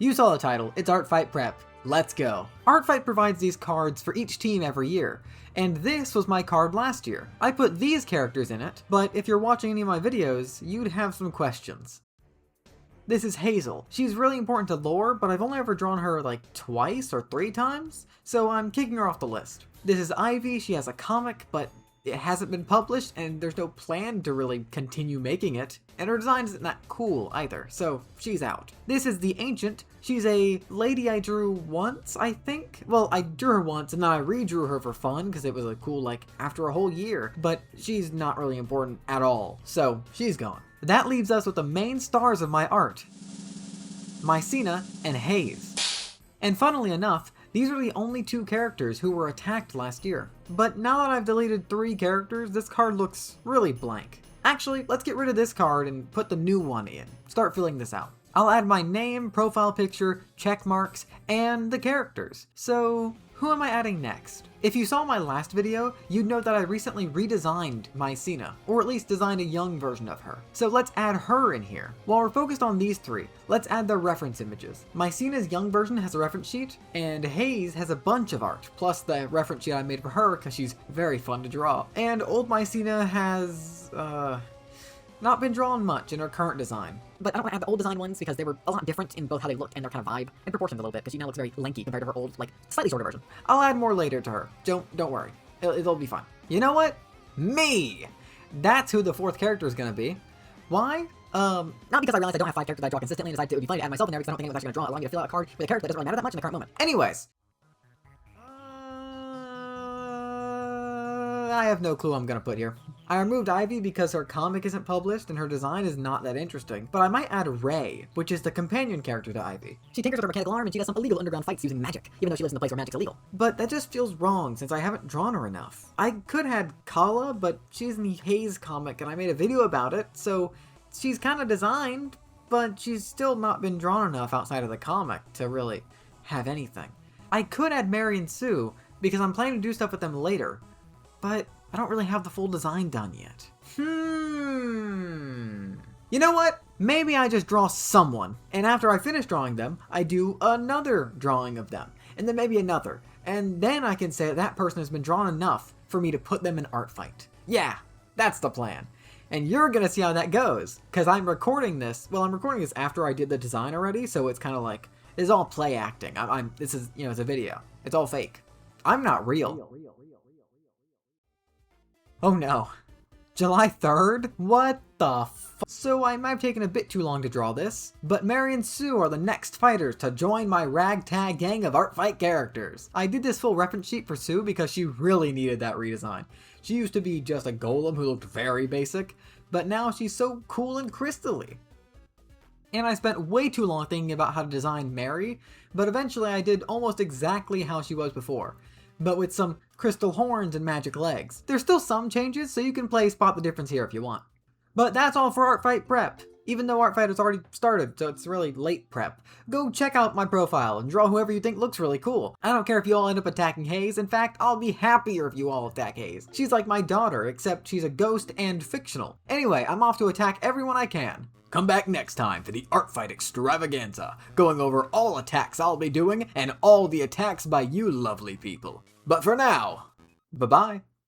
You saw the title, it's Artfight Prep. Let's go. Artfight provides these cards for each team every year, and this was my card last year. I put these characters in it, but if you're watching any of my videos, you'd have some questions. This is Hazel. She's really important to lore, but I've only ever drawn her like twice or 3 times, so I'm kicking her off the list. This is Ivy. She has a comic, but it hasn't been published, and there's no plan to really continue making it, and her design isn't that cool either, so she's out. This is the Ancient. She's a lady I drew once, I think? Well, I drew her once, and then I redrew her for fun, because it was a cool, like, after a whole year, but she's not really important at all, so she's gone. That leaves us with the main stars of my art, Mycena and Haze. And funnily enough, these are the only 2 characters who were attacked last year. But now that I've deleted 3 characters, this card looks really blank. Actually, let's get rid of this card and put the new one in. Start filling this out. I'll add my name, profile picture, check marks, and the characters. So, who am I adding next? If you saw my last video, you'd know that I recently redesigned Mycena, or at least designed a young version of her. So let's add her in here. While we're focused on these 3, let's add their reference images. Mycena's young version has a reference sheet, and Haze has a bunch of art, plus the reference sheet I made for her because she's very fun to draw. And old Mycena has, not been drawn much in her current design. But I don't want to add the old design ones because they were a lot different in both how they looked and their kind of vibe and proportions a little bit, because she now looks very lanky compared to her old, like, slightly shorter version. I'll add more later to her. Don't worry. It'll be fine. You know what? Me! That's who the 4th character is gonna be. Why? Not because I realized I don't have 5 characters I draw consistently and decided it would be funny to add myself in there because I don't think anyone's actually going to allowing me to fill out a card with a character that doesn't really matter that much in the current moment. Anyways. I have no clue I'm gonna put here. I removed Ivy because her comic isn't published and her design is not that interesting, but I might add Ray, which is the companion character to Ivy. She tinkers with her mechanical arm and she does some illegal underground fights using magic, even though she lives in a place where magic's illegal. But that just feels wrong since I haven't drawn her enough. I could add Kala, but she's in the Haze comic and I made a video about it, so she's kind of designed, but she's still not been drawn enough outside of the comic to really have anything. I could add Mary and Sue because I'm planning to do stuff with them later, but I don't really have the full design done yet. You know what? Maybe I just draw someone, and after I finish drawing them, I do another drawing of them, and then maybe another, and then I can say that person has been drawn enough for me to put them in Artfight. Yeah, that's the plan. And you're gonna see how that goes, because I'm recording this after I did the design already, so it's kind of like, it's all play acting. This is, it's a video. It's all fake. I'm not real. Oh no. July 3rd? What the f? So I might have taken a bit too long to draw this, but Mary and Sue are the next fighters to join my ragtag gang of Artfight characters. I did this full reference sheet for Sue because she really needed that redesign. She used to be just a golem who looked very basic, but now she's so cool and crystally. And I spent way too long thinking about how to design Mary, but eventually I did almost exactly how she was before, but with some crystal horns and magic legs. There's still some changes, so you can play spot the difference here if you want. But that's all for Artfight Prep, even though Artfight has already started, so it's really late prep. Go check out my profile and draw whoever you think looks really cool. I don't care if you all end up attacking Haze, in fact, I'll be happier if you all attack Haze. She's like my daughter, except she's a ghost and fictional. Anyway, I'm off to attack everyone I can. Come back next time for the Artfight Extravaganza, going over all attacks I'll be doing and all the attacks by you lovely people. But for now, bye-bye.